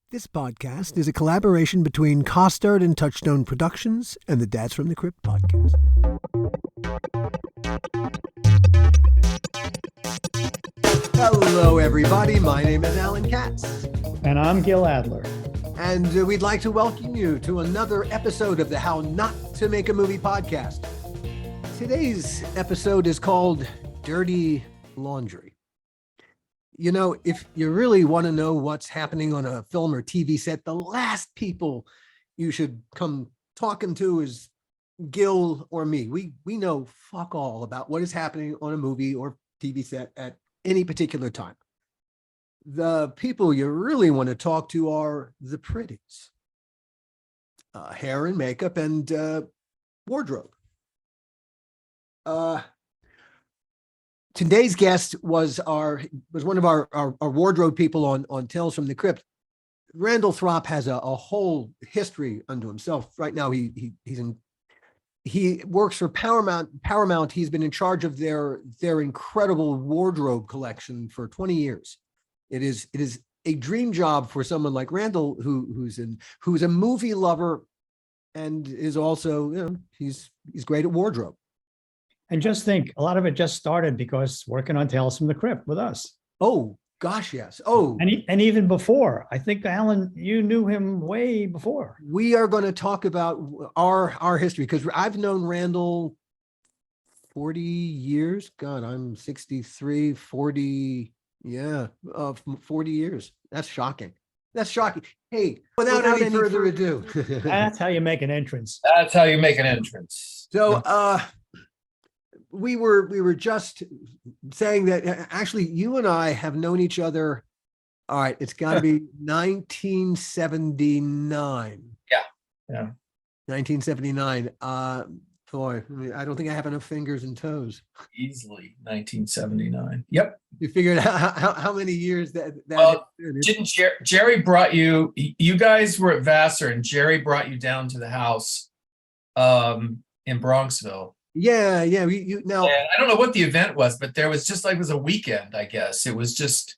This podcast is a collaboration between Costard and Touchstone Productions and the Dads from the Crypt podcast. Hello, everybody. My name is Alan Katz. And I'm Gil Adler. And we'd like to welcome you to another episode of the How Not to Make a Movie podcast. Today's episode is called Dirty Laundry. You know, if you really want to know what's happening on a film or TV set, the last people you should come talking to is Gil or me. We know fuck all about what is happening on a movie or TV set at any particular time. The people you really want to talk to are the pretties. Hair and makeup and wardrobe. Today's guest was one of our wardrobe people on Tales from the Crypt. Randall Throp has a whole history unto himself. Right now, he works for Paramount. Paramount. He's been in charge of their incredible wardrobe collection for 20 years. It is a dream job for someone like Randall, who's a movie lover, and is also he's great at wardrobe. And just think, a lot of it just started because working on Tales from the Crypt with us. Oh, gosh, yes. Oh. And even before. I think, Alan, you knew him way before. We are going to talk about our history, because I've known Randall 40 years. God, I'm 63, 40, 40 years. That's shocking. That's shocking. Hey, without any further ado. That's how you make an entrance. That's how you make an entrance. So, we were just saying that actually you and I have known each other. All right, it's got to be 1979. Yeah. 1979. Boy, I don't think I have enough fingers and toes. Easily 1979. Yep. You figured out how many years that well, didn't Jerry brought you? You guys were at Vassar, and Jerry brought you down to the house in Bronxville. Yeah. Now, and I don't know what the event was, but there was just it was a weekend, I guess. It was just.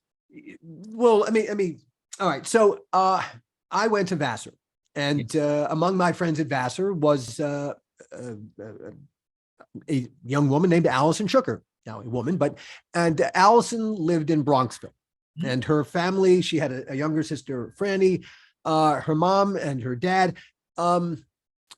Well, I mean, all right. So I went to Vassar, and among my friends at Vassar was a young woman named Allison Shooker. Now a woman, and Allison lived in Bronxville, and her family. She had a younger sister, Franny, her mom and her dad.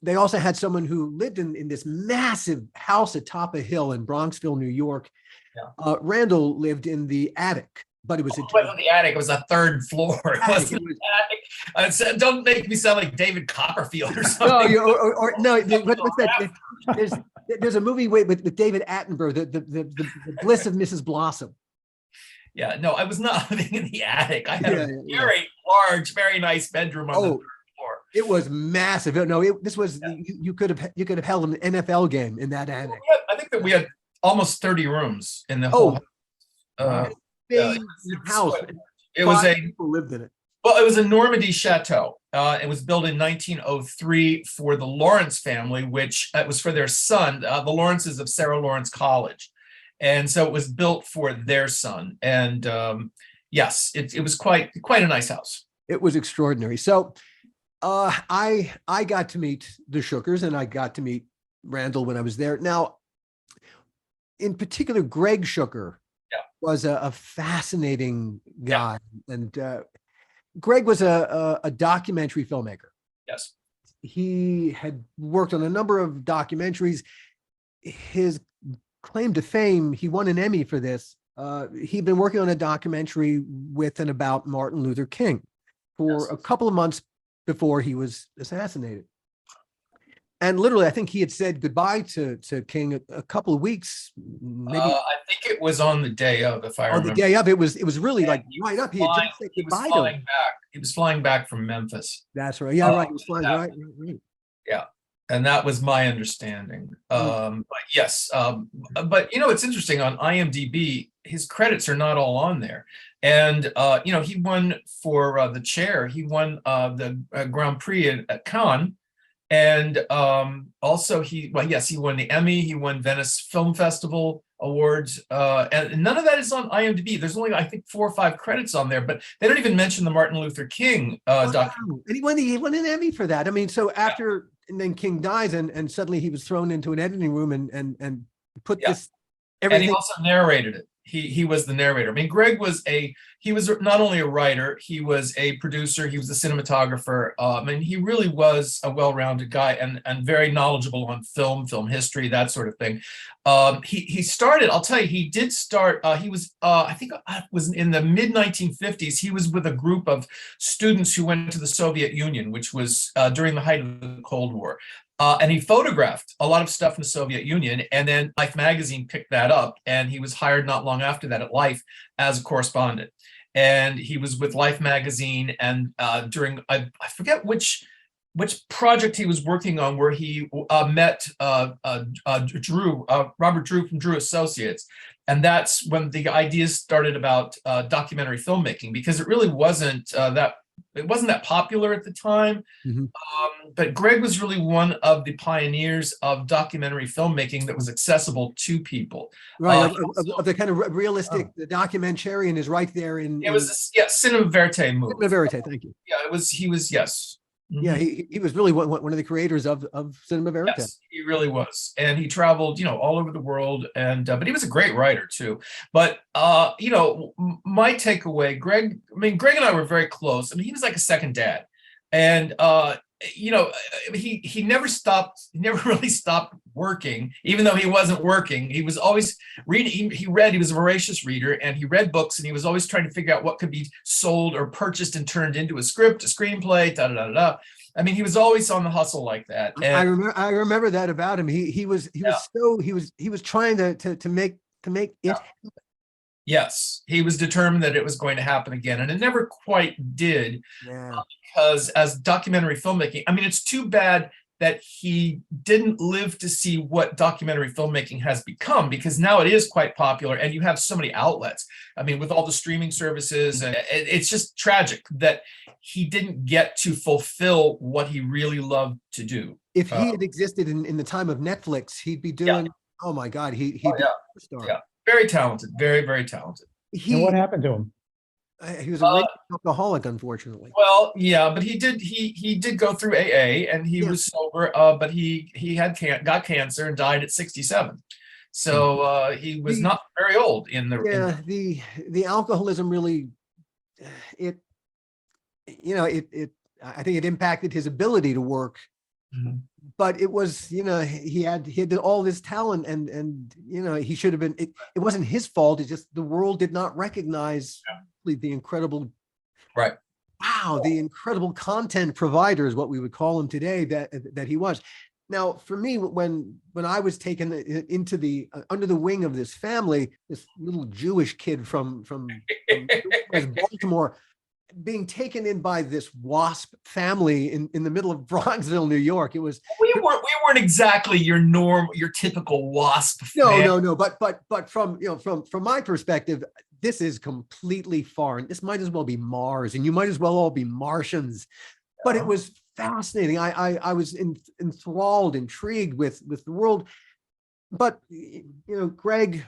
They also had someone who lived in this massive house atop a hill in Bronxville, New York. Yeah. Randall lived in the attic, but it was it wasn't the attic. It was a third floor. It wasn't the attic. Said, don't make me sound like David Copperfield or something. No, what's that? There's a movie with David Attenborough, the Bliss of Mrs. Blossom. Yeah, no, I was not living in the attic. I had a very large, very nice bedroom on the third floor. It was massive. No, this was you could have held an NFL game in that attic. I think that we had almost 30 rooms in the whole big house. It was people lived in it. Well, it was a Normandy chateau. It was built in 1903 for the Lawrence family, which it was for their son, the Lawrences of Sarah Lawrence College. And so it was built for their son. And yes, it was quite a nice house. It was extraordinary. So I got to meet the Shookers, and I got to meet Randall when I was there. Now, in particular, Greg Shooker was a fascinating guy. Yeah. And Greg was a documentary filmmaker. Yes. He had worked on a number of documentaries. His claim to fame, he won an Emmy for this. He'd been working on a documentary with and about Martin Luther King for a couple of months before he was assassinated. And literally, I think he had said goodbye to King a couple of weeks. Maybe I think it was on the day of, if I remember. On the day of, it was really right up. He had just said goodbye to him. He was flying back from Memphis. That's right. Yeah, right. He was flying right. Yeah. And that was my understanding. But yes. But it's interesting, on IMDb, his credits are not all on there. And he won for the chair. He won the Grand Prix at Cannes. And also he won the Emmy, he won Venice Film Festival awards, and none of that is on IMDb. There's only, I think, 4 or 5 credits on there, but they don't even mention the Martin Luther King documentary. And he won an Emmy for that. I mean, so after, and then King dies, and suddenly he was thrown into an editing room and put this everything. And he also narrated it. He was the narrator. I mean, Greg was not only a writer, he was a producer, he was a cinematographer. I mean, he really was a well-rounded guy and very knowledgeable on film history, that sort of thing. He started, I'll tell you, he did start, he was, I think it was in the mid-1950s, he was with a group of students who went to the Soviet Union, which was during the height of the Cold War. And he photographed a lot of stuff in the Soviet Union, and then Life magazine picked that up, and he was hired not long after that at Life as a correspondent. And he was with Life magazine, and during, I forget which project he was working on, where he met Robert Drew from Drew Associates. And that's when the ideas started about documentary filmmaking, because it really wasn't that popular at the time. Mm-hmm. But Greg was really one of the pioneers of documentary filmmaking that was accessible to people. Right, of the kind of realistic, the documentarian is right there in. It was cinema verite movie. Cinema verite, thank you. Yeah, it was. He was, yes. Yeah, he was really one of the creators of cinema verite. Yes, he really was, and he traveled, all over the world, and but he was a great writer too. But my takeaway, Greg and I were very close. I mean, he was like a second dad, and he never stopped. He never really stopped working, even though he wasn't working. He was always reading. He read. He was a voracious reader, and he read books, and he was always trying to figure out what could be sold or purchased and turned into a script, a screenplay, da da da da. I mean, he was always on the hustle like that. And I remember that about him. He was trying to make it happen. Yes, he was determined that it was going to happen again, and it never quite did. Yeah. Because as documentary filmmaking, I mean, it's too bad that he didn't live to see what documentary filmmaking has become, because now it is quite popular and you have so many outlets. I mean, with all the streaming services, and it's just tragic that he didn't get to fulfill what he really loved to do. If he had existed in the time of Netflix, he'd be doing, oh my God, he'd be a star. Yeah. Very talented, very, very talented. And what happened to him? He was a alcoholic, unfortunately. Well, yeah, but he did go through AA, and he was sober, but he got cancer and died at 67. So he was not very old in the the alcoholism really I think it impacted his ability to work. Mm-hmm. But it was, he had all this talent, and he should have been. It wasn't his fault. It's just the world did not recognize the incredible, right? Wow, the incredible content provider is what we would call him today. That he was. Now, for me, when I was taken into the under the wing of this family, this little Jewish kid from Baltimore, being taken in by this WASP family in the middle of Bronxville, New York. It was we weren't exactly your typical WASP family. No. But from my perspective, this is completely foreign. This might as well be Mars, and you might as well all be Martians. But it was fascinating. I was enthralled, intrigued with the world. But Greg,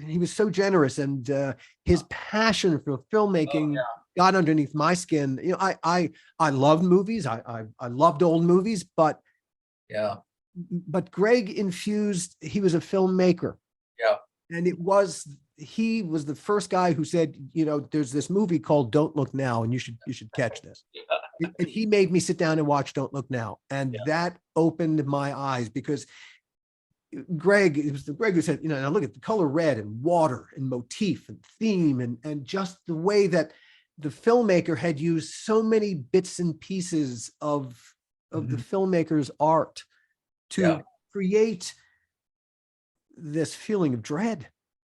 he was so generous, and his passion for filmmaking got underneath my skin. I loved movies. I loved old movies, but Greg infused. He was a filmmaker. Yeah, and he was the first guy who said, there's this movie called Don't Look Now, and you should catch this. And he made me sit down and watch Don't Look Now, and that opened my eyes, because Greg who said, now look at the color red and water and motif and theme and just the way that the filmmaker had used so many bits and pieces of the filmmaker's art to create this feeling of dread.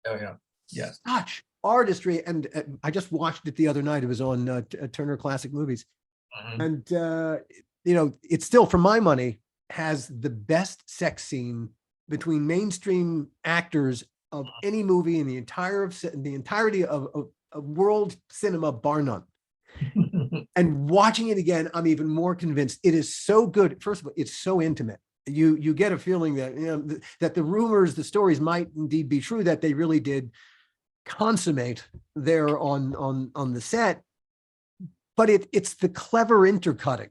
Oh yeah. Yeah. Such artistry. And I just watched it the other night. It was on Turner Classic Movies. And it still, for my money, has the best sex scene between mainstream actors of any movie in the entirety of world cinema, bar none. And watching it again, I'm even more convinced it is so good. First of all, it's so intimate. You get a feeling that that the rumors, the stories might indeed be true, that they really did consummate there on the set. But it's the clever intercutting.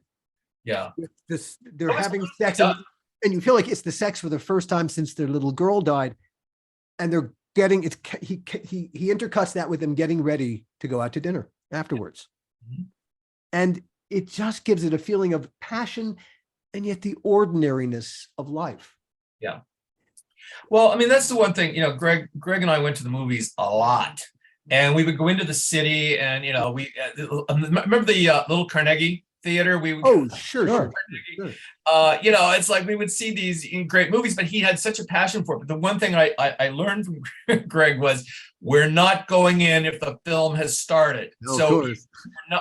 Yeah. They're That was having really sex, done. and you feel like it's the sex for the first time since their little girl died, and they're getting it. He intercuts that with them getting ready to go out to dinner afterwards, Mhm. and it just gives it a feeling of passion, and yet the ordinariness of life. Yeah. Well, I mean, that's the one thing, Greg and I went to the movies a lot, and we would go into the city, and we remember the little Carnegie Theater. We would, Oh, sure, Sure. sure. it's like we would see these great movies, but he had such a passion for it. But the one thing I learned from Greg was, we're not going in if the film has started. No, of So course.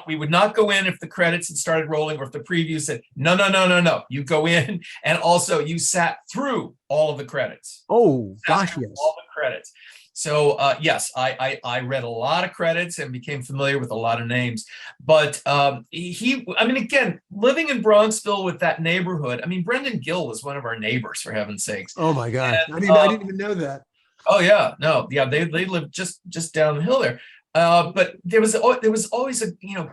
we would not go in if the credits had started rolling, or if the preview said, no. You go in, and also you sat through all of the credits. Oh, gosh, yes. All the credits. So yes, I read a lot of credits and became familiar with a lot of names. But I mean, again, living in Bronxville with that neighborhood, I mean, Brendan Gill was one of our neighbors, for heaven's sakes. Oh my gosh, And, I didn't even know that. Oh yeah, no, yeah, they lived just down the hill there. But there was always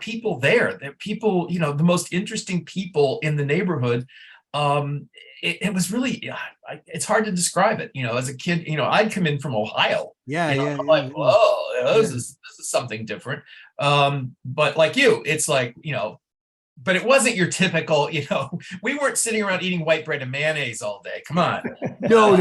people there. People, the most interesting people in the neighborhood. It was really, it's hard to describe it. As a kid, I'd come in from Ohio. Yeah, I'm like, whoa, this is something different. But like you, it's like, but it wasn't your typical, we weren't sitting around eating white bread and mayonnaise all day. Come on. No,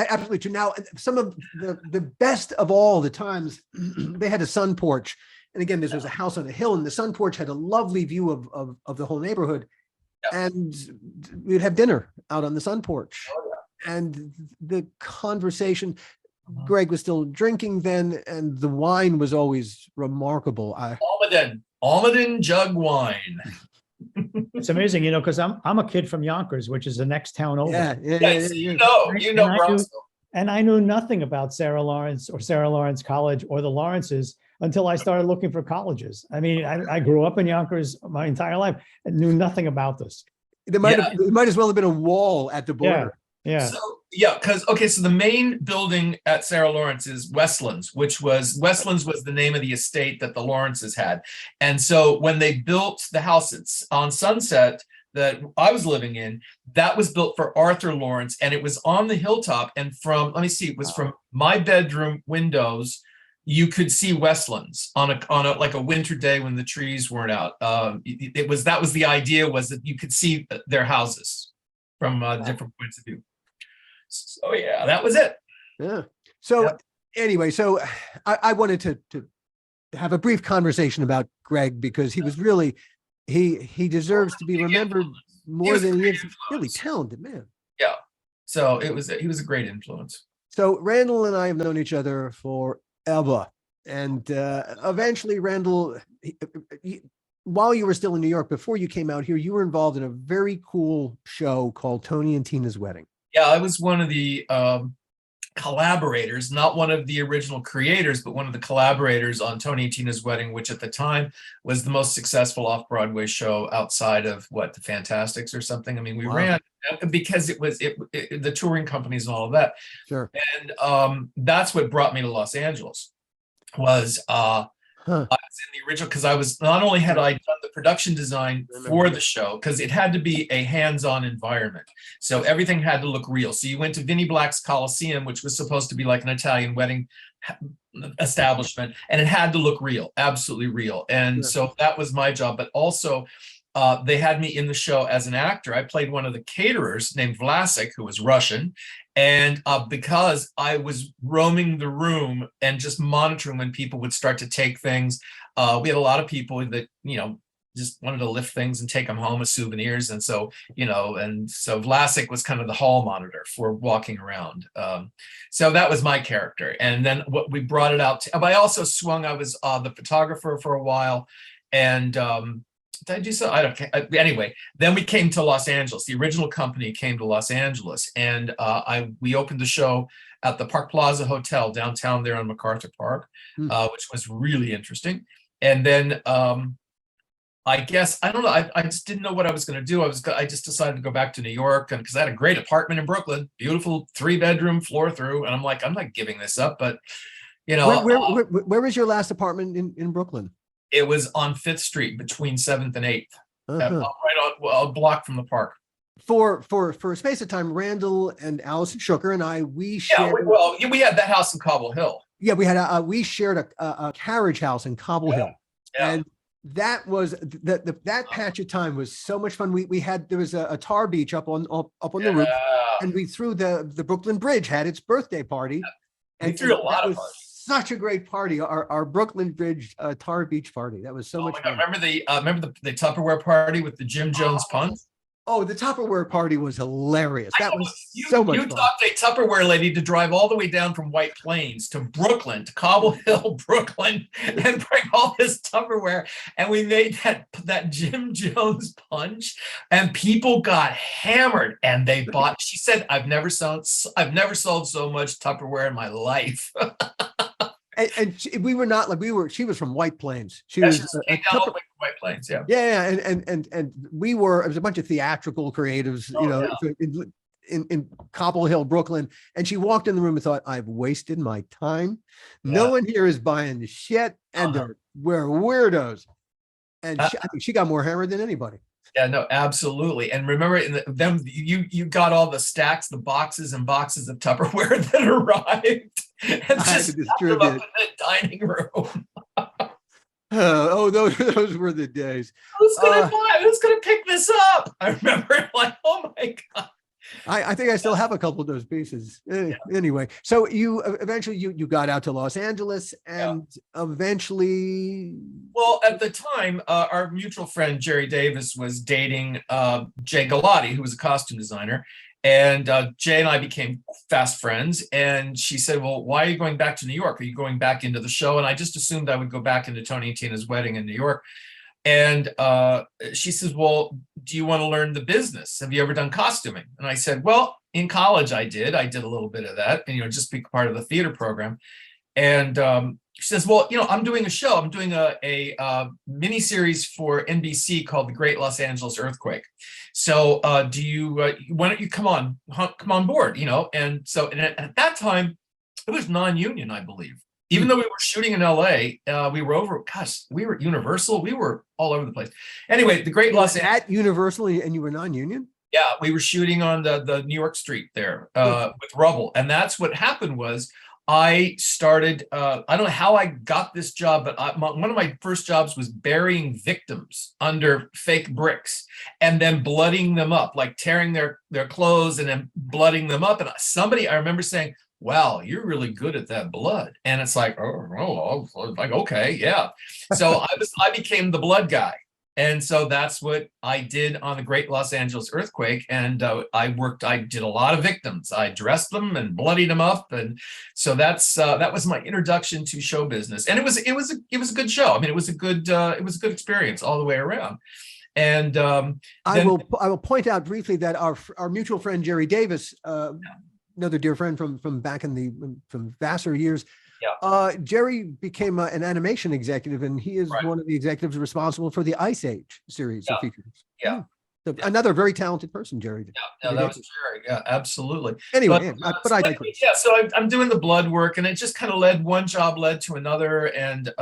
absolutely true. Now, some of the best of all the times, they had a sun porch. And again, this was a house on a hill, and the sun porch had a lovely view of the whole neighborhood. Yeah. And we'd have dinner out on the sun porch. Oh, And the conversation, Greg was still drinking then, and the wine was always remarkable. Almaden jug wine. It's amazing, because I'm a kid from Yonkers, which is the next town over. Yes, Bronxville. And I knew nothing about Sarah Lawrence or Sarah Lawrence College or the Lawrences until I started looking for colleges. I mean, I grew up in Yonkers my entire life and knew nothing about this. There might as well have been a wall at the border. Yeah. So so the main building at Sarah Lawrence is Westlands, Westlands was the name of the estate that the Lawrences had. And so when they built the house on Sunset that I was living in, that was built for Arthur Lawrence, and it was on the hilltop. And it was from my bedroom windows, you could see Westlands on a like a winter day when the trees weren't out. That was the idea, was that you could see their houses from different points of view. So yeah, that was it. Yeah. So anyway, so I wanted to have a brief conversation about Greg, because he was really, he deserves to be remembered more than he is. Really talented man. Yeah. So he was a great influence. So Randall and I have known each other forever, and eventually Randall, while you were still in New York, before you came out here, you were involved in a very cool show called Tony and Tina's Wedding. Yeah, I was one of the collaborators, not one of the original creators, but one of the collaborators on Tony and Tina's Wedding, which at the time was the most successful off-Broadway show outside of the Fantastics or something. I mean, we ran because it was the touring companies and all of that. Sure. And that's what brought me to Los Angeles. Was I was in the original, because I was, not only had I done the production design for the show, because it had to be a hands-on environment. So everything had to look real. So you went to Vinnie Black's Coliseum, which was supposed to be like an Italian wedding establishment, and it had to look real, absolutely real. And so that was my job. But also, they had me in the show as an actor. I played one of the caterers named Vlasic, who was Russian. And because I was roaming the room and just monitoring when people would start to take things, we had a lot of people that, just wanted to lift things and take them home as souvenirs. And so, so Vlasic was kind of the hall monitor for walking around. So that was my character. And then what we brought it out to, I also swung, I was the photographer for a while. And did I do so? I don't care. Anyway, then we came to Los Angeles. The original company came to Los Angeles, and we opened the show at the Park Plaza Hotel downtown there on MacArthur Park, which was really interesting. And then I guess I don't know. I just didn't know what I was going to do. I just decided to go back to New York, and because I had a great apartment in Brooklyn, beautiful 3-bedroom floor through, and I'm like, I'm not giving this up. But you Where, know, where was your last apartment in Brooklyn? it was on Fifth Street between 7th and 8th, Uh-huh. right on well, a block from the park. For a space of time, Randall and Allison Shooker and I, we Yeah, shared. we had that house in Cobble Hill. Yeah, we shared a carriage house in Cobble Yeah, Hill, yeah. and that was that patch of time was so much fun. We had there was a tar beach up on the roof, and we threw the Brooklyn Bridge had its birthday party, We and threw a lot that of was parties. such a great party. Our Brooklyn Bridge tar beach party, that was so Oh much my fun. God! Remember the Tupperware party with the Jim Jones punch? Oh, the Tupperware party was hilarious. That was You so much fun. talked a Tupperware lady to drive all the way down from White Plains to Brooklyn, to Cobble Hill, Brooklyn, and bring all this Tupperware. And we made that Jim Jones punch, and people got hammered. And they bought. She said, "I've never sold so much Tupperware in my life." And we were not like she was from White Plains. She Yeah, was she just came down all the way from White Plains. Yeah. Yeah, and we were, it was a bunch of theatrical creatives, in Cobble Hill, Brooklyn. And she walked in the room and thought, I've wasted my time. No one here is buying the shit, and we're weirdos. And I think she got more hammered than anybody. Yeah, no, absolutely. And remember, you got all the stacks, the boxes and boxes of Tupperware that arrived, and I had just to stuffed them up distribute. in the dining room. Those were the days. Who's gonna buy? Who's gonna pick this up? I remember, like, oh my God. I think I still have a couple of those pieces. Anyway, so you eventually you got out to Los Angeles, and eventually. Well, at the time, our mutual friend Jerry Davis was dating Jay Galati, who was a costume designer. And Jay and I became fast friends. And she said, well, why are you going back to New York? Are you going back into the show? And I just assumed I would go back into Tony and Tina's wedding in New York. And she says, well, do you want to learn the business? Have you ever done costuming? And I said, well, in college, I did a little bit of that, and, just be part of the theater program. And she says, well, I'm doing a show. I'm doing a mini series for NBC called The Great Los Angeles Earthquake. So why don't you come on board, And so at that time, it was non-union, I believe. Even though we were shooting in LA, we were we were at Universal. We were all over the place. Anyway, the Great Los Angeles. At Universal, and you were non-union? Yeah, we were shooting on the New York Street there with rubble. And that's what happened was I started, I don't know how I got this job, but one of my first jobs was burying victims under fake bricks and then blooding them up, like tearing their clothes and then blooding them up. And I remember saying, wow, you're really good at that blood. And it's like, oh, like, okay, yeah. So I became the blood guy. And so that's what I did on the Great Los Angeles Earthquake. And I did a lot of victims. I dressed them and bloodied them up. And so that was my introduction to show business. And it was a good show. I mean, it was a good experience all the way around. And I will point out briefly that our mutual friend Jerry Davis, another dear friend from back from Vassar years. Yeah. Jerry became an animation executive, and he is one of the executives responsible for the Ice Age series of features. Yeah. So another very talented person, Jerry. Yeah, that was Jerry. Yeah, absolutely. Anyway, so I'm doing the blood work, and it just kind of one job led to another. And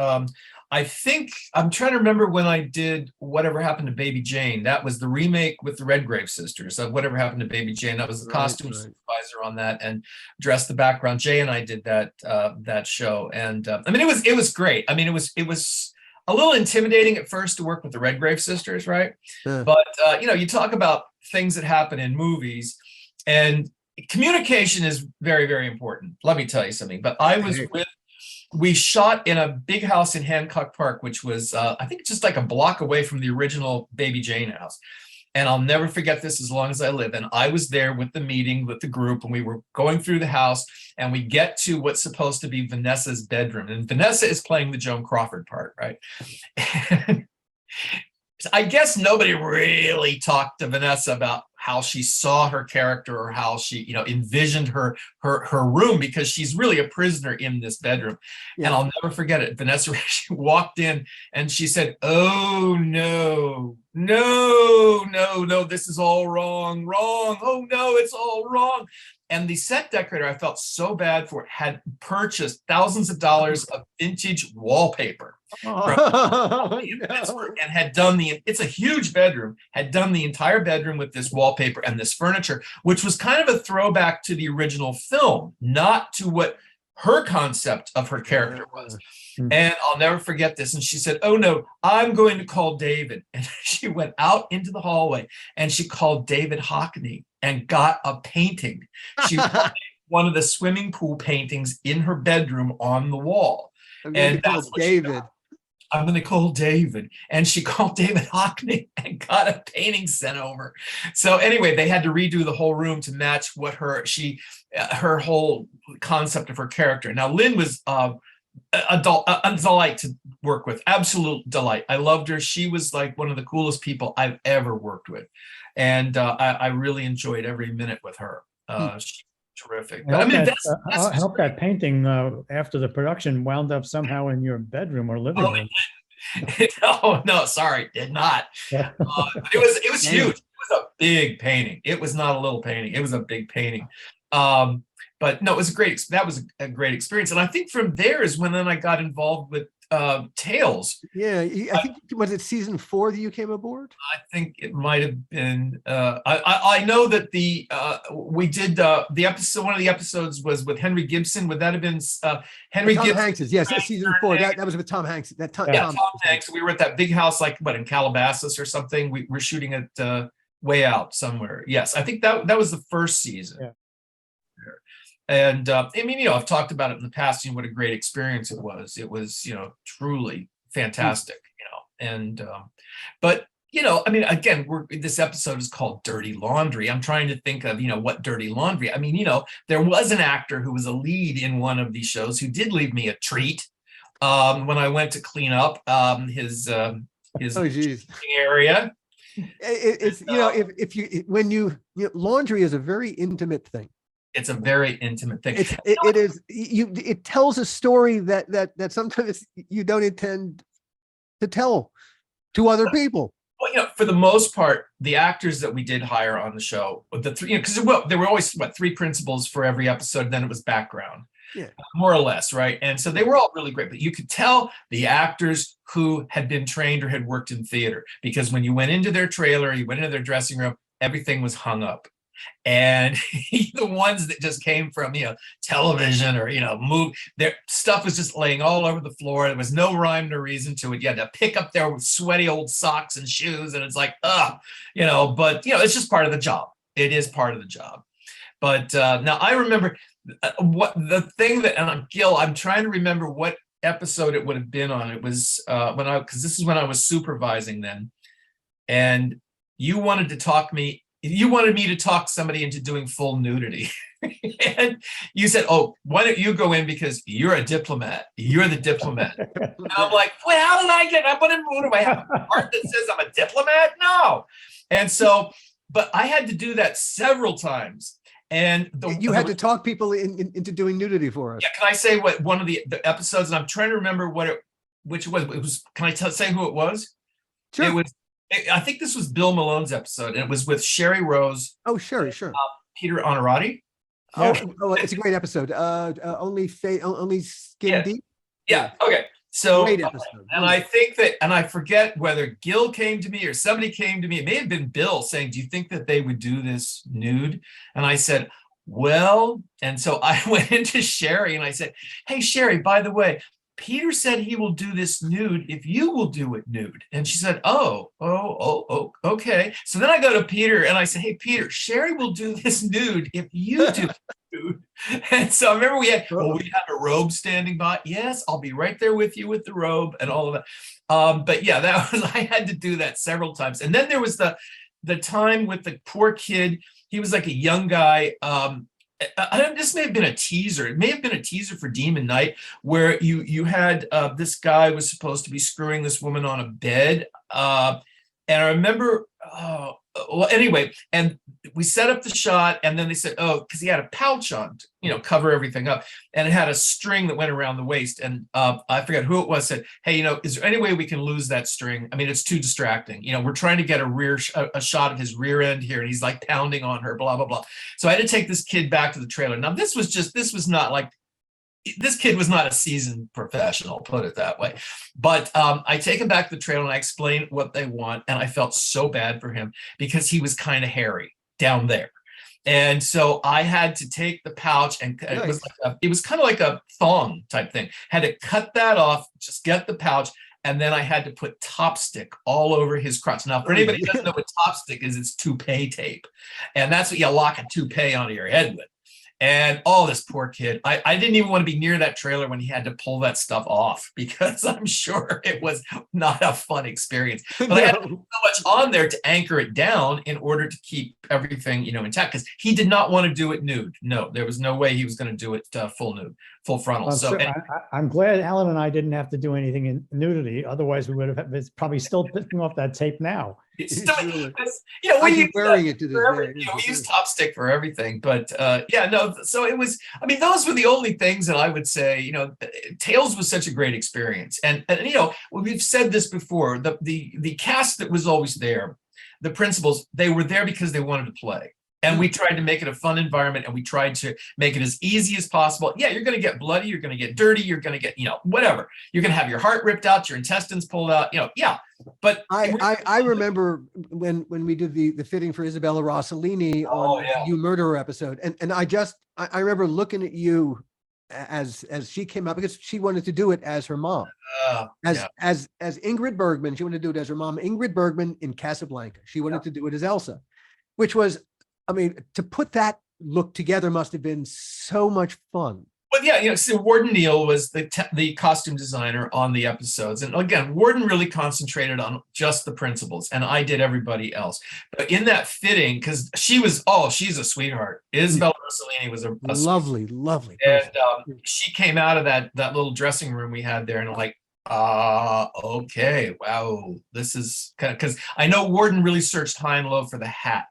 I think I'm trying to remember when I did Whatever Happened to Baby Jane. That was the remake with the Redgrave sisters of Whatever Happened to Baby Jane. That was the costume supervisor on that and dressed the background. Jay and I did that show, and I mean it was great. I mean it was a little intimidating at first to work with the Redgrave sisters, right? But you talk about things that happen in movies, and communication is very, very important. Let me tell you something. But we shot in a big house in Hancock Park, which was, I think, just like a block away from the original Baby Jane house. And I'll never forget this as long as I live. And I was there with the meeting with the group, and we were going through the house, and we get to what's supposed to be Vanessa's bedroom. And Vanessa is playing the Joan Crawford part, right? And I guess nobody really talked to Vanessa about how she saw her character, or how she, envisioned her room, because she's really a prisoner in this bedroom. Yeah. And I'll never forget it. Vanessa, she walked in and she said, "Oh no, no, no, no, this is all wrong, wrong. Oh no, it's all wrong." And the set decorator, I felt so bad for, had purchased thousands of dollars of vintage wallpaper and had done it's a huge bedroom, had done the entire bedroom with this wallpaper and this furniture, which was kind of a throwback to the original film, not to what her concept of her character was. And I'll never forget this. And she said, "Oh no, I'm going to call David." And she went out into the hallway and she called David Hockney and got a painting. She wanted one of the swimming pool paintings in her bedroom on the wall. And that's what David. I'm going to call David. And she called David Hockney and got a painting sent over. So anyway, they had to redo the whole room to match what her whole concept of her character. Now, Lynn was a delight to work with, absolute delight. I loved her. She was like one of the coolest people I've ever worked with. And I really enjoyed every minute with her. She's terrific. I hope that painting after the production wound up somehow in your bedroom or living room. No, sorry, did not. It was huge. It was a big painting. It was not a little painting. It was a big painting. But no, it was a great. That was a great experience, and I think from there is when then I got involved with Tales. Yeah, I think was it season 4 that you came aboard? I think it might have been. I know that we did the episode. One of the episodes was with Henry Gibson. Would that have been Henry Tom Gibson? Hanks's, yes, season 4. That was with Tom Hanks. Tom Hanks. We were at that big house, like in Calabasas or something. We were shooting it way out somewhere. Yes, I think that was the first season. Yeah. And I mean, I've talked about it in the past, what a great experience it was. It was, truly fantastic, and, but, I mean, again, this episode is called Dirty Laundry. I'm trying to think of, what Dirty Laundry. I mean, there was an actor who was a lead in one of these shows who did leave me a treat when I went to clean up his area. It's, laundry is a very intimate thing. It's a very intimate thing. It is. It tells a story that sometimes you don't intend to tell to other people. Well, for the most part, the actors that we did hire on the show, the three, because there were always 3 principals for every episode. Then it was background, more or less, right? And so they were all really great. But you could tell the actors who had been trained or had worked in theater, because when you went into their trailer, you went into their dressing room, everything was hung up. And the ones that just came from television or their stuff was just laying all over the floor. There was no rhyme or reason to it. You had to pick up their sweaty old socks and shoes, and it's like, but it's just part of the job. It is part of the job. But now I remember what the thing that, and Gil, I'm trying to remember what episode it would have been on. It was because this is when I was supervising then, and you wanted me to talk somebody into doing full nudity. And you said, "Oh, why don't you go in because you're a diplomat. You're the diplomat." And I'm like, "Well, how did I get up? What do I have a part that says I'm a diplomat? No." And so, but I had to do that several times. And you had to talk people into doing nudity for us. Yeah, can I say what one of the episodes? And I'm trying to remember which it was. It was. Can I say who it was? Sure. It was. I think this was Bill Malone's episode, and it was with Sherry Rose. Oh, sure. Peter Honorati. Oh, it's a great episode. Only Skin Deep. Yeah. Okay. So, great episode. And I think that, and I forget whether Gil came to me or somebody came to me. It may have been Bill saying, "Do you think that they would do this nude?" And I said, "Well," and so I went into Sherry and I said, "Hey, Sherry, by the way, Peter said he will do this nude if you will do it nude." And she said, oh, okay. So then I go to Peter and I said, "Hey, Peter, Sherry will do this nude if you do nude." And so I remember we had a robe standing by. "Yes, I'll be right there with you with the robe," and all of that. But yeah, I had to do that several times. And then there was the time with the poor kid. He was like a young guy. This may have been a teaser. It may have been a teaser for Demon Knight, where you had this guy was supposed to be screwing this woman on a bed. And I remember well, anyway, and we set up the shot, and then they said, oh, because he had a pouch on to, cover everything up, and it had a string that went around the waist. And I forget who it was said, hey, is there any way we can lose that string? I mean, it's too distracting. We're trying to get a shot of his rear end here, and he's like pounding on her, blah, blah, blah. So I had to take this kid back to the trailer. Now, this was not like, this kid was not a seasoned professional, put it that way. But I take him back to the trailer and I explain what they want. And I felt so bad for him because he was kind of hairy down there. And so I had to take the pouch, and it was kind of like a thong type thing. Had to cut that off, just get the pouch. And then I had to put Topstick all over his crotch. Now, for anybody who doesn't know what Topstick is, it's toupee tape. And that's what you lock a toupee onto your head with. And this poor kid, I didn't even want to be near that trailer when he had to pull that stuff off, because I'm sure it was not a fun experience. But I had to put so much on there to anchor it down in order to keep everything, intact, because he did not want to do it nude. No, there was no way he was going to do it full nude, full frontal. I'm glad Alan and I didn't have to do anything in nudity. Otherwise, we would have probably still picking off that tape now. We wearing it to this day. We use Topstick for everything, but so it was. I mean, those were the only things that I would say. Tales was such a great experience, and we've said this before. The cast that was always there, the principals, they were there because they wanted to play. And we tried to make it a fun environment, and we tried to make it as easy as possible. Yeah, you're going to get bloody, you're going to get dirty, you're going to get, whatever. You're going to have your heart ripped out, your intestines pulled out, yeah. But I remember when we did the fitting for Isabella Rossellini on You Murderer episode, and I remember looking at you as she came out, because she wanted to do it as her mom. As Ingrid Bergman, she wanted to do it as her mom, Ingrid Bergman in Casablanca. She wanted to do it as Elsa, which was, I mean, to put that look together must have been so much fun. Well, so Warden Neal was the costume designer on the episodes. And again, Warden really concentrated on just the principals, and I did everybody else. But in that fitting, because she's a sweetheart. Isabella Rossellini was a lovely person. And she came out of that little dressing room we had there, and I'm like, okay, wow, this is kind of, because I know Warden really searched high and low for the hat.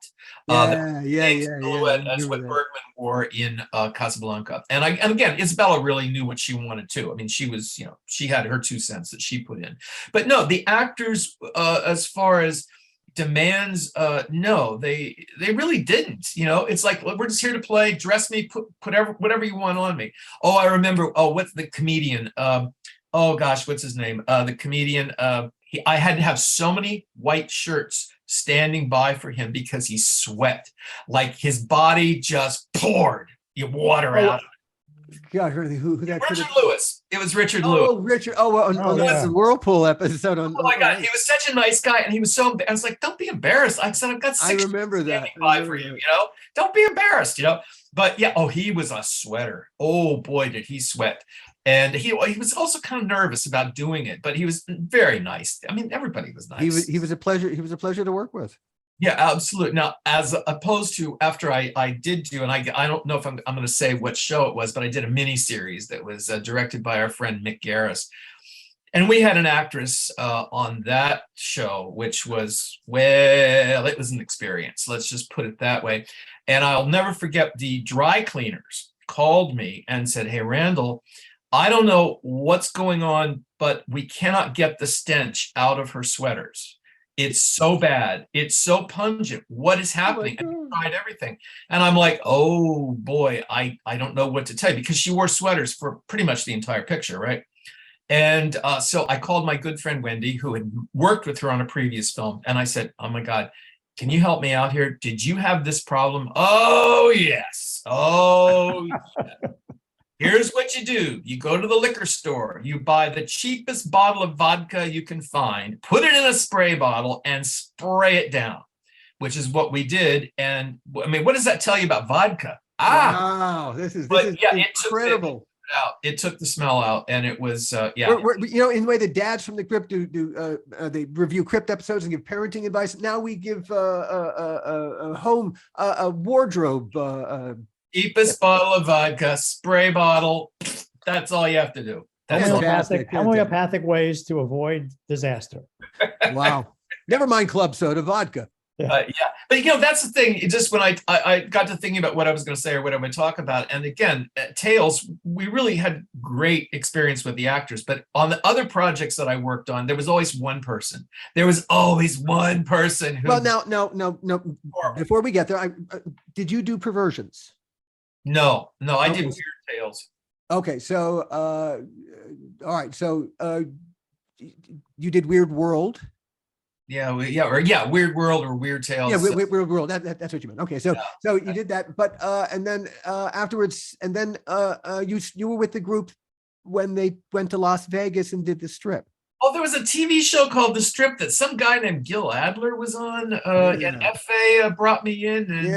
Silhouette, that's what Bergman wore in Casablanca. And again, Isabella really knew what she wanted to. I mean, she was, she had her 2 cents that she put in. But no, the actors, as far as demands, no, they really didn't. It's like, we're just here to play. Dress me, put whatever you want on me. Oh, I remember. Oh, what's the comedian? Oh gosh, what's his name? The comedian. I had to have so many white shirts standing by for him because he sweat, like his body just poured water out of it. God, who that? Richard Lewis. It was Richard Lewis. Oh, Richard. That's the Whirlpool episode. Oh my God, he was such a nice guy, and he was so. I was like, don't be embarrassed. I said, I've got 6 I remember that. by for you. Don't be embarrassed. But yeah, he was a sweater. Oh boy, did he sweat. And he was also kind of nervous about doing it, but he was very nice. I mean, everybody was nice. He was a pleasure. He was a pleasure to work with. Yeah, absolutely. Now, as opposed to after I did do, and I don't know if I'm going to say what show it was, but I did a mini series that was directed by our friend Mick Garris. And we had an actress on that show, which was, well, it was an experience. Let's just put it that way. And I'll never forget, the dry cleaners called me and said, hey, Randall, I don't know what's going on, but we cannot get the stench out of her sweaters. It's so bad. It's so pungent. What is happening? And we tried everything. And I'm like, oh boy, I don't know what to tell you, because she wore sweaters for pretty much the entire picture, right? And so I called my good friend Wendy, who had worked with her on a previous film. And I said, oh my God, can you help me out here? Did you have this problem? Oh, yes. Oh, yeah. Here's what you do. You go to the liquor store, you buy the cheapest bottle of vodka you can find, put it in a spray bottle and spray it down, which is what we did. And I mean, what does that tell you about vodka? Wow, this is incredible. It took the smell out, and it was, in the way the dads from the crypt do they review crypt episodes and give parenting advice. Now we give a home, a wardrobe, cheapest bottle of vodka, spray bottle. That's all you have to do. Homeopathic ways to avoid disaster. Wow. Never mind club soda, vodka. Yeah, but that's the thing. It just when I got to thinking about what I was going to say or what I would talk about, and again, Tales, we really had great experience with the actors. But on the other projects that I worked on, there was always one person. There was always one person who. Well, no. Before we get there, did you do Perversions? No, I Okay. did Weird Tales. Okay, so all right, so you did Weird World. Yeah, Weird World or Weird Tales. Yeah, Weird World. That's what you meant. Okay, so you did that, but and then afterwards, and then you were with the group when they went to Las Vegas and did the Strip. Oh, there was a TV show called The Strip that some guy named Gil Adler was on, and FA brought me in. And,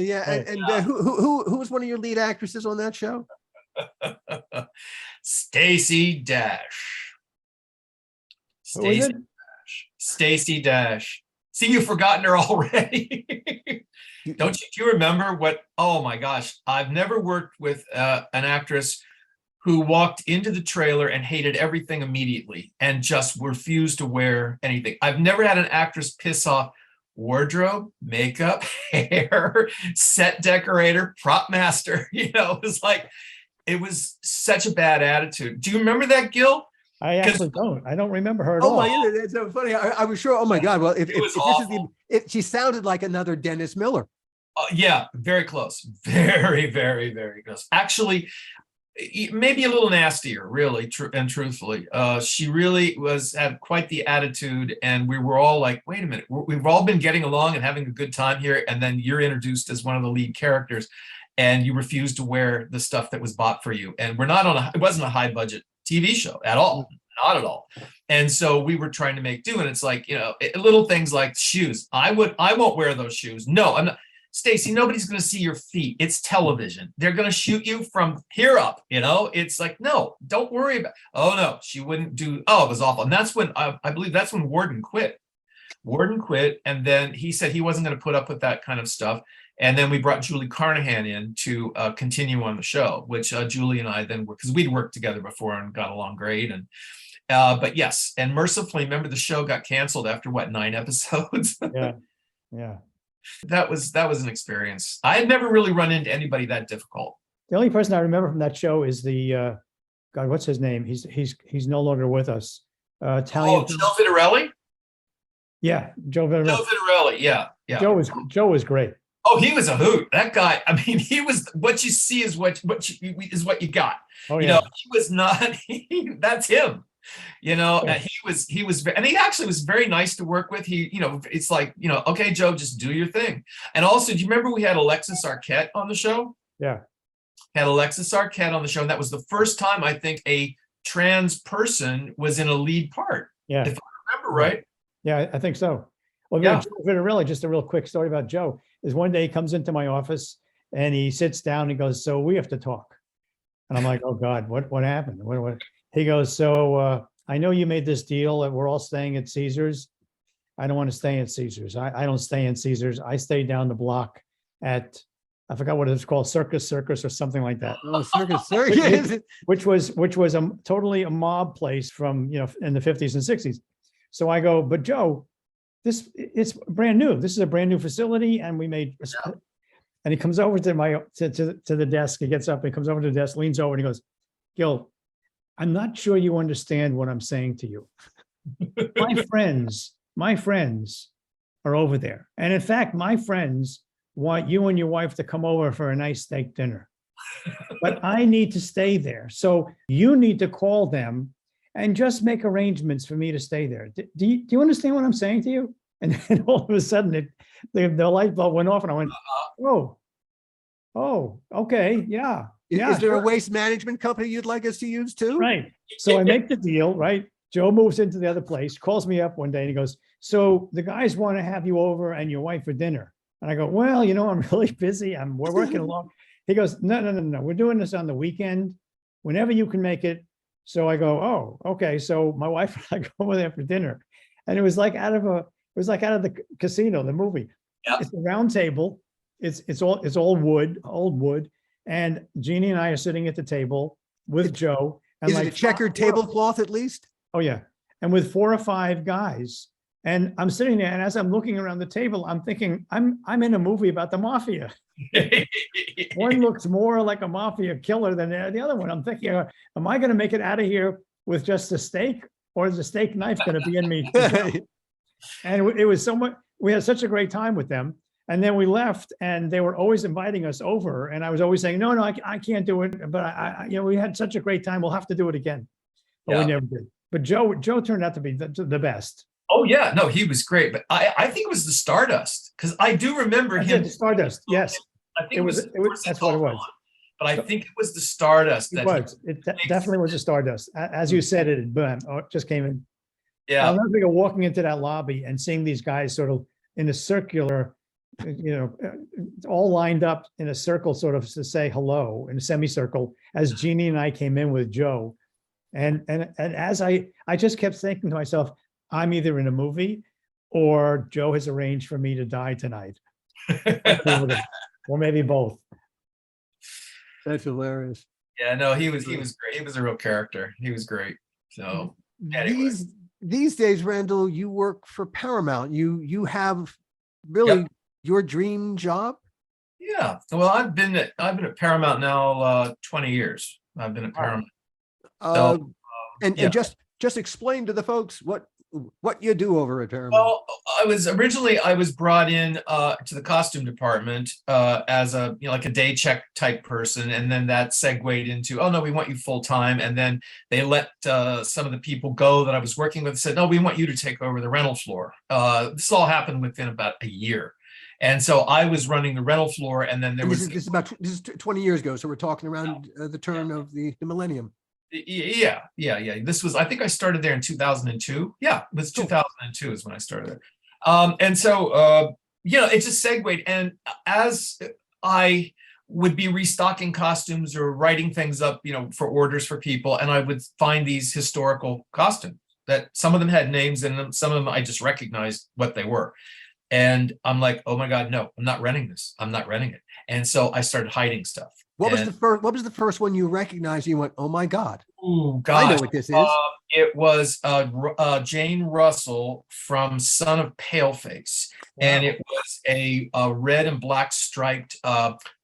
yeah. And who was one of your lead actresses on that show? Stacey Dash. Stacey Dash. See, you've forgotten her already. Do you remember what? Oh my gosh, I've never worked with an actress who walked into the trailer and hated everything immediately and just refused to wear anything. I've never had an actress piss off wardrobe, makeup, hair, set decorator, prop master. It was such a bad attitude. Do you remember that, Gil? I actually don't. I don't remember her at all. all. My God, that's so funny. I was sure. Oh my God. Well, if this is she sounded like another Dennis Miller. Yeah, very close. Very, very, very close. Actually, maybe a little nastier, really, and truthfully. She really had quite the attitude, and we were all like, wait a minute, we've all been getting along and having a good time here, and then you're introduced as one of the lead characters, and you refuse to wear the stuff that was bought for you. And we're not it wasn't a high budget TV show at all, not at all. And so we were trying to make do, and it's like, little things like shoes. I won't wear those shoes. No, I'm not. Stacey, nobody's going to see your feet. It's television. They're going to shoot you from here up. It's like, no, don't worry about. Oh no, she wouldn't do. Oh, it was awful. And that's when I believe that's when Warden quit. Warden quit, and then he said he wasn't going to put up with that kind of stuff. And then we brought Julie Carnahan in to continue on the show, which Julie and I then because we'd worked together before and got along great. And but yes, and mercifully, remember the show got canceled after 9 episodes. Yeah. That was an experience. I had never really run into anybody that difficult. The only person I remember from that show is the God, what's his name? He's no longer with us. Italian. Joe Vitarelli? Yeah, Joe Vitarelli. Joe Vitarelli, yeah. Joe was great. Oh, he was a hoot. That guy, I mean, he was what you see is what you got. Oh, yeah. He was not that's him. And he was, and he actually was very nice to work with. It's like, okay, Joe, just do your thing. And also, do you remember we had Alexis Arquette on the show? Yeah. Had Alexis Arquette on the show, and that was the first time I think a trans person was in a lead part. Yeah. If I remember right. Yeah, I think so. Well, yeah. Joe Vitarelli, just a real quick story about Joe, is one day he comes into my office and he sits down and he goes, so we have to talk. And I'm like, oh God, what happened? What? He goes, so I know you made this deal that we're all staying at Caesars. I don't want to stay at Caesars. I don't stay in Caesars. I stay down the block at, I forgot what it's called, Circus or something like that. Oh, Circus. which was totally a mob place from, in the 50s and 60s. So I go, but Joe, it's brand new. This is a brand new facility. And we made, and he comes over to the desk. He gets up, he comes over to the desk, leans over and he goes, Gil, I'm not sure you understand what I'm saying to you. My friends are over there. And in fact, my friends want you and your wife to come over for a nice steak dinner. But I need to stay there. So you need to call them and just make arrangements for me to stay there. Do you understand what I'm saying to you? And then all of a sudden, the light bulb went off and I went, oh, okay, yeah. Is there a waste management company you'd like us to use too? Right. So I make the deal, right? Joe moves into the other place, calls me up one day and he goes, so the guys want to have you over and your wife for dinner. And I go, well, I'm really busy. We're working along. He goes, no. We're doing this on the weekend, whenever you can make it. So I go, oh, okay. So my wife and I go over there for dinner. And it was like out of the casino, the movie. Yeah. It's a round table. It's all wood, old wood. And Jeannie and I are sitting at the table with Joe. And is it a checkered tablecloth at least? Oh, yeah. And with 4 or 5 guys. And I'm sitting there, and as I'm looking around the table, I'm thinking, I'm in a movie about the mafia. One looks more like a mafia killer than the other one. I'm thinking, am I going to make it out of here with just a steak, or is the steak knife going to be in me? And it was so much. We had such a great time with them. And then we left, and they were always inviting us over. And I was always saying, no, I can't do it. But we had such a great time. We'll have to do it again. But we never did. But Joe turned out to be the best. Oh yeah, no, he was great. But I think it was the Stardust, because I do remember him. The Stardust, yes. I think it was that's what it was. But I think it was the Stardust. It definitely was the Stardust. As you said, it just came in. Yeah. I'll never forget walking into that lobby and seeing these guys sort of in a circular, all lined up in a circle, sort of to say hello in a semicircle, as Jeannie and I came in with Joe. And as I just kept thinking to myself, I'm either in a movie or Joe has arranged for me to die tonight. Or maybe both. That's hilarious. Yeah, no, he was great. He was a real character. He was great. So anyway. These days, Randall, you work for Paramount. You have really your dream job. Yeah. Well, I've been at Paramount now 20 years. I've been at Paramount. And just explain to the folks what you do over at Paramount. Well, I was brought in to the costume department as a like a day check type person, and then that segued into, oh no, we want you full time. And then they let some of the people go that I was working with, said, no, we want you to take over the rental floor. This all happened within about a year. And so I was running the rental floor, and then this is 20 years ago. So we're talking around the turn of the millennium. Yeah. This was, I think I started there in 2002. Yeah, it was 2002 is when I started there. And so, it just segued. And as I would be restocking costumes or writing things up, for orders for people, and I would find these historical costumes that some of them had names in them. Some of them I just recognized what they were. And I'm like, oh my God, no, I'm not renting this. I'm not renting it. And so I started hiding stuff. What was the first one you recognized? You went, oh my God. Oh God. I know what this is. It was Jane Russell from Son of Paleface. Wow. And it was a red and black striped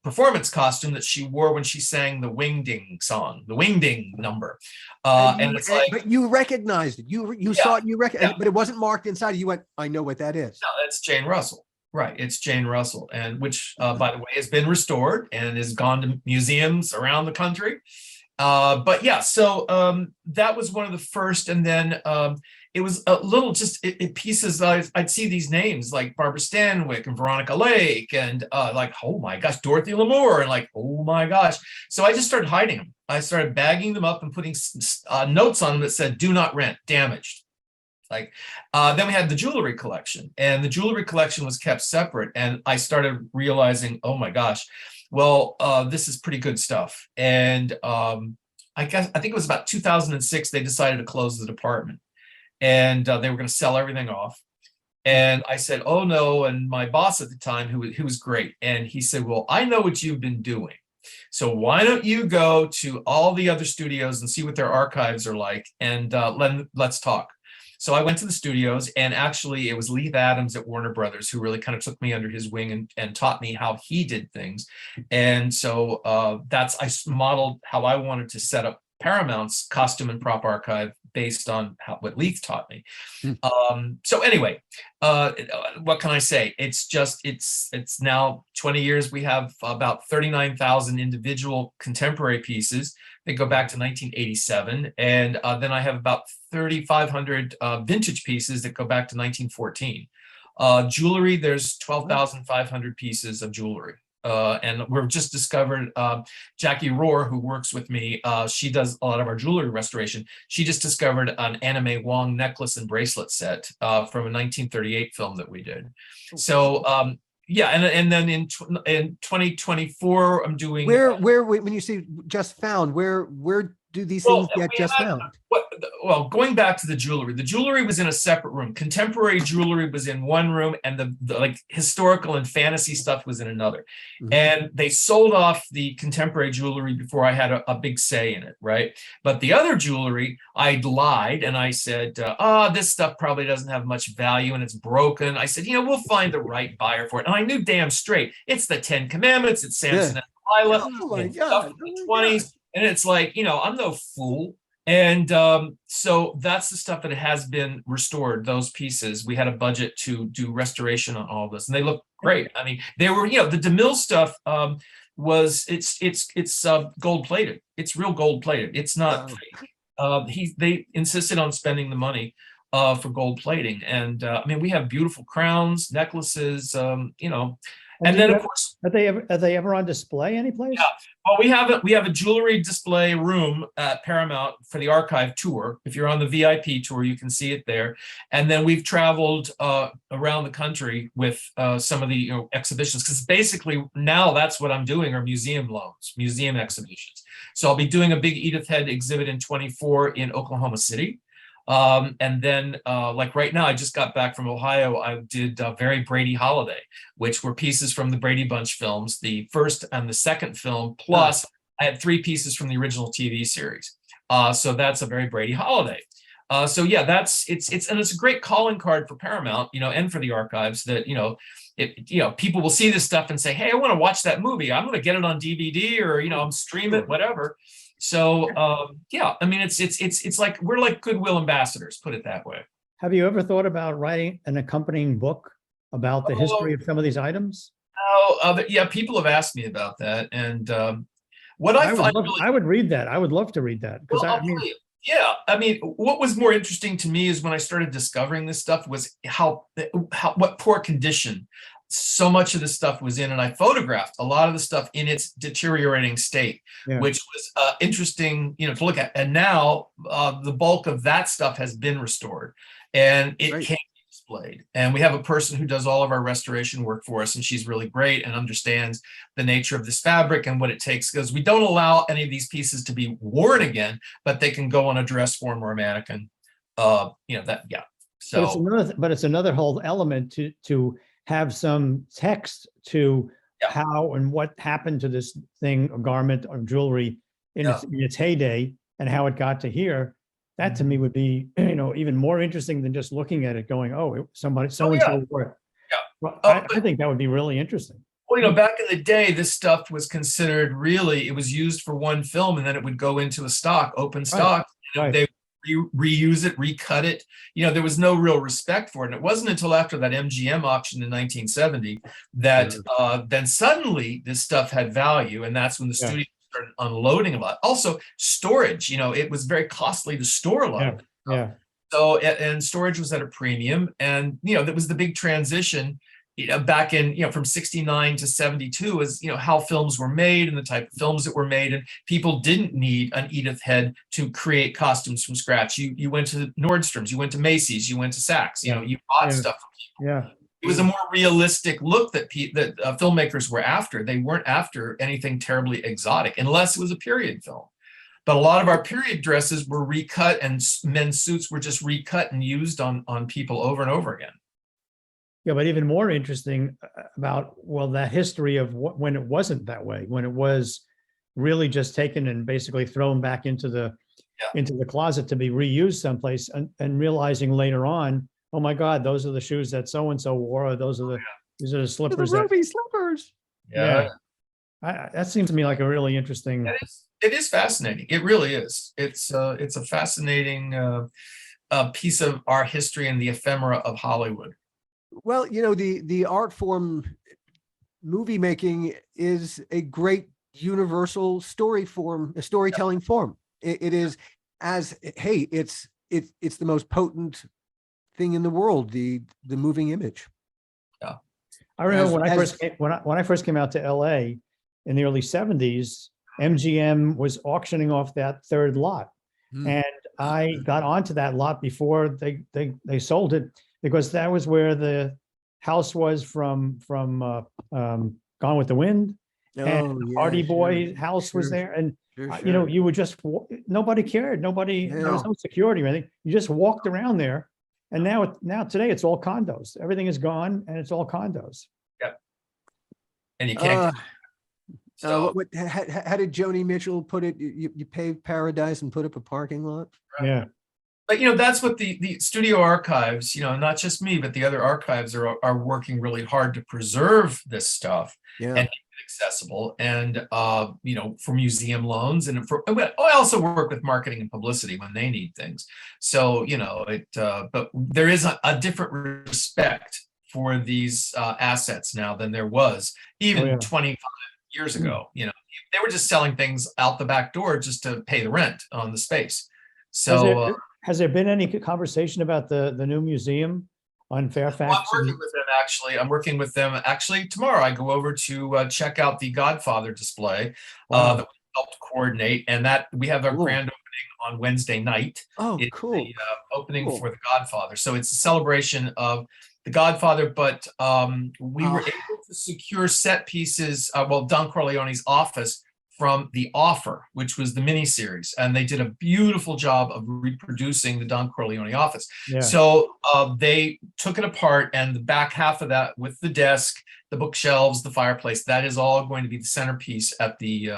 performance costume that she wore when she sang the Wingding song, the Wingding number. But you recognized it. You saw it. But it wasn't marked inside. You went, I know what that is. No, that's Jane Russell. Right, it's Jane Russell, and which, by the way, has been restored and has gone to museums around the country. But yeah, so that was one of the first, and then it was a little just pieces. I'd see these names like Barbara Stanwyck and Veronica Lake, and like, oh my gosh, Dorothy Lamour, and like, oh my gosh. So I just started hiding them. I started bagging them up and putting notes on them that said, "Do not rent, damaged." Then we had the jewelry collection, and the jewelry collection was kept separate. And I started realizing, oh my gosh, well, this is pretty good stuff. And I think it was about 2006, they decided to close the department, and they were going to sell everything off. And I said, oh no. And my boss at the time, who was great, and he said, well, I know what you've been doing. So why don't you go to all the other studios and see what their archives are like, and let's talk. So I went to the studios, and actually it was Leith Adams at Warner Brothers who really kind of took me under his wing and taught me how he did things. And so I modeled how I wanted to set up Paramount's costume and prop archive based on what Leith taught me. So anyway, what can I say? It's now 20 years. We have about 39,000 individual contemporary pieces. They go back to 1987. And then I have about 3,500 vintage pieces that go back to 1914. Jewelry, there's 12,500 pieces of jewelry. And we've just discovered Jackie Rohr, who works with me. She does a lot of our jewelry restoration. She just discovered an Anna May Wong necklace and bracelet set from a 1938 film that we did. So yeah, and then in 2024, I'm doing where when you say just found, where do these things get just found? well, going back to the jewelry was in a separate room. Contemporary jewelry was in one room, and the like historical and fantasy stuff was in another. Mhm. And they sold off the contemporary jewelry before I had a big say in it, right? But the other jewelry, I lied and I said, this stuff probably doesn't have much value and it's broken. I said, we'll find the right buyer for it. And I knew damn straight, it's the Ten Commandments, it's Samson and Delilah, Oh my it's stuff God. from the Oh my 20s. And it's like, I'm no fool. And so that's the stuff that has been restored, those pieces. We had a budget to do restoration on all of this, and they look great. I mean, they were, the DeMille stuff it's gold plated. It's real gold plated. It's not Wow. fake. They insisted on spending the money for gold plating. And I mean, we have beautiful crowns, necklaces, and then of course, Are they ever on display anyplace? yeah. Well, we have a jewelry display room at Paramount for the archive tour. If you're on the VIP tour, you can see it there. And then we've traveled around the country with some of the exhibitions, because basically now that's what I'm doing are museum loans, museum exhibitions. So I'll be doing a big Edith Head exhibit in 24 in Oklahoma City. And then like right now, I just got back from Ohio. I did Very Brady Holiday, which were pieces from the Brady Bunch films, the first and the second film, plus I had 3 pieces from the original TV series. So that's a Very Brady Holiday. So yeah, it's a great calling card for Paramount, and for the archives that, people will see this stuff and say, hey, I want to watch that movie. I'm going to get it on DVD or, I'm stream it, whatever. So yeah, I mean, it's like we're like goodwill ambassadors, put it that way. Have you ever thought about writing an accompanying book about the history of some of these items? Yeah, people have asked me about that, and what I find I would read that. I would love to read that because well, yeah, I mean, what was more interesting to me is when I started discovering this stuff was what poor condition so much of the stuff was in, and I photographed a lot of the stuff in its deteriorating state, which was interesting, to look at. And now the bulk of that stuff has been restored, and it can be displayed. And we have a person who does all of our restoration work for us, and she's really great and understands the nature of this fabric and what it takes, because we don't allow any of these pieces to be worn again, but they can go on a dress form or a mannequin. So but it's another whole element to have some text to how and what happened to this thing, a garment or jewelry in its heyday, and how it got to here. That to me would be, even more interesting than just looking at it going, oh, somebody, so-and-so wore it. Well, I think that would be really interesting. Well, back in the day, this stuff was considered it was used for one film, and then it would go into a stock, open stock. They reuse it, recut it. There was no real respect for it. And it wasn't until after that MGM auction in 1970 that then suddenly this stuff had value. And that's when the studio started unloading a lot. Also, storage, it was very costly to store a lot of it. So, and storage was at a premium. And, that was the big transition back in, from 69 to 72 is, how films were made and the type of films that were made. And people didn't need an Edith Head to create costumes from scratch. You went to Nordstrom's, you went to Macy's, you went to Saks, you bought stuff from people. It was a more realistic look that filmmakers were after. They weren't after anything terribly exotic, unless it was a period film. But a lot of our period dresses were recut, and men's suits were just recut and used on people over and over again. Yeah, but even more interesting about, that history of when it wasn't that way, when it was really just taken and basically thrown back into the closet to be reused someplace, and realizing later on, oh my God, those are the shoes that so-and-so wore, or these are the slippers. The Ruby slippers. That seems to me like a really interesting. It is fascinating. It really is. It's a fascinating piece of our history and the ephemera of Hollywood. Well, the art form, movie making, is a great universal storytelling form. It is it's the most potent thing in the world, the moving image. Yeah, I remember when I first came out to LA in the early 70s, MGM was auctioning off that third lot, and I got onto that lot before they sold it, because that was where the house was from Gone with the Wind, and Oh, yeah, Hardy sure, Boy house was sure, there. And, sure, you know, sure. you would just, nobody cared. Nobody, there was Yeah. no security or anything. You just walked around there. And now today it's all condos. Everything is gone and it's all condos. Yeah. And you can't. Uh, So how did Joni Mitchell put it? You paved paradise and put up a parking lot? Yeah. but that's what the studio archives, not just me, but the other archives are working really hard to preserve this stuff Yeah. and make it accessible, and for museum loans, and I also work with marketing and publicity when they need things. So but there is a different respect for these assets now than there was even Oh, yeah. 25 years ago. They were just selling things out the back door just to pay the rent on the space. So Has there been any conversation about the new museum on Fairfax? I'm working with them actually. I'm working with them actually tomorrow. I go over to check out the Godfather display Wow. that we helped coordinate, and that we have our Cool. grand opening on Wednesday night. Oh, It's cool. the opening Cool. for the Godfather. So it's a celebration of the Godfather, but we were able to secure set pieces. Don Corleone's office from The Offer, which was the miniseries, and they did a beautiful job of reproducing the Don Corleone office. Yeah. So they took it apart, and the back half of that, with the desk, the bookshelves, the fireplace, that is all going to be the centerpiece at the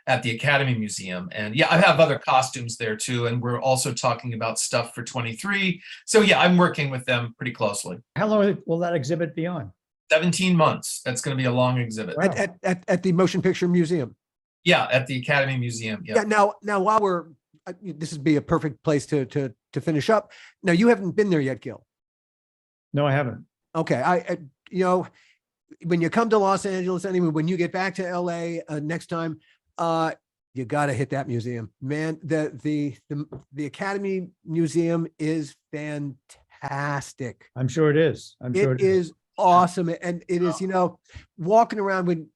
Academy Museum. And I have other costumes there too, and we're also talking about stuff for 23. So I'm working with them pretty closely. How long will that exhibit be on? 17 months. That's going to be a long exhibit. Wow. At the Motion Picture Museum. Yeah, at the Academy Museum. Yeah. Now while this would be a perfect place to finish up. Now, you haven't been there yet, Gil. No, I haven't. Okay. I when you come to Los Angeles, anyway, when you get back to LA next time, you got to hit that museum, man. The Academy Museum is fantastic. I'm sure it is. I'm sure It is awesome. And it is, walking around with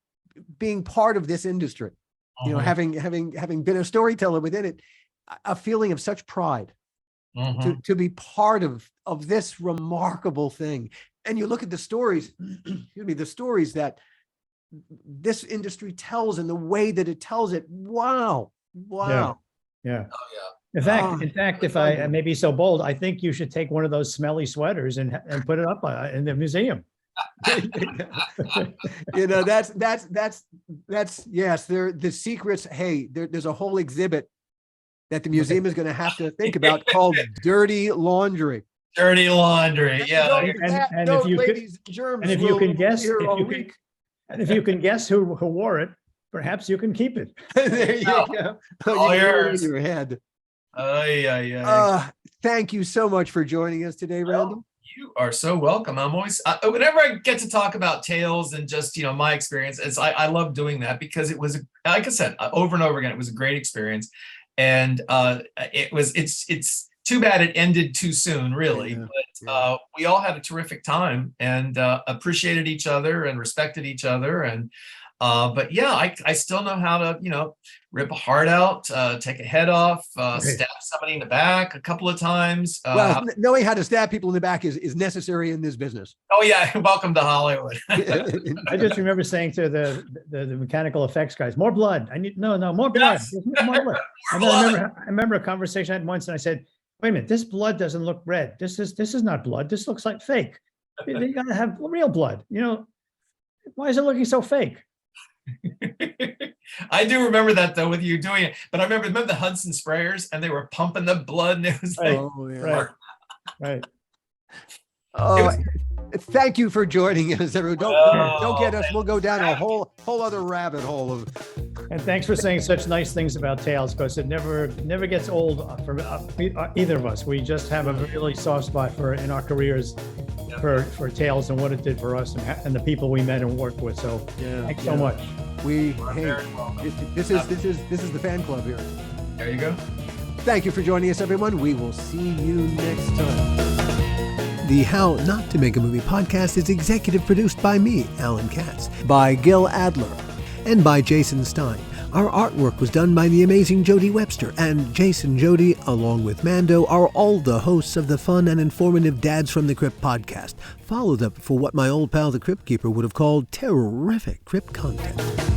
being part of this industry, having been a storyteller within it, a feeling of such pride to be part of this remarkable thing. And you look at the stories, the stories that this industry tells and the way that it tells it. Wow. Yeah. Oh yeah. In fact, if I may be so bold, I think you should take one of those smelly sweaters and put it up in the museum. That's yes. The secrets. Hey, there's a whole exhibit that the museum is going to have to think about called Dirty Laundry. Dirty laundry. Yeah. And if you can guess, if you can guess who wore it, perhaps you can keep it. There you go. All yours. In your head. Yeah. Thank you so much for joining us today, Randall. You are so welcome. I'm always, whenever I get to talk about tales and just, my experience, I love doing that, because it was, like I said, over and over again, it was a great experience. And it's too bad it ended too soon, really. But we all had a terrific time and appreciated each other and respected each other. And but I still know how to, rip a heart out, take a head off, stab somebody in the back a couple of times. Knowing how to stab people in the back is necessary in this business. Oh yeah, welcome to Hollywood. I just remember saying to the mechanical effects guys, "More blood! I need more blood! Yes. More blood!" And then I remember a conversation I had once, and I said, "Wait a minute, this blood doesn't look red. This is not blood. This looks like fake. You got to have real blood. Why is it looking so fake?" I do remember that though, with you doing it. But I remember the Hudson sprayers, and they were pumping the blood, and it was Right. Thank you for joining us, everyone. Don't get us. We'll go down a whole other rabbit hole of. And thanks for saying such nice things about tales, because it never gets old for either of us. We just have a really soft spot in our careers for tales and what it did for us and the people we met and worked with. So thanks so much. This is the fan club here. There you go. Thank you for joining us, everyone. We will see you next time. The How Not to Make a Movie podcast is executive produced by me, Alan Katz, by Gil Adler, and by Jason Stein. Our artwork was done by the amazing Jody Webster, and Jason Jody, along with Mando, are all the hosts of the fun and informative Dads from the Crypt podcast. Follow them for what my old pal the Crypt Keeper would have called terrific crypt content.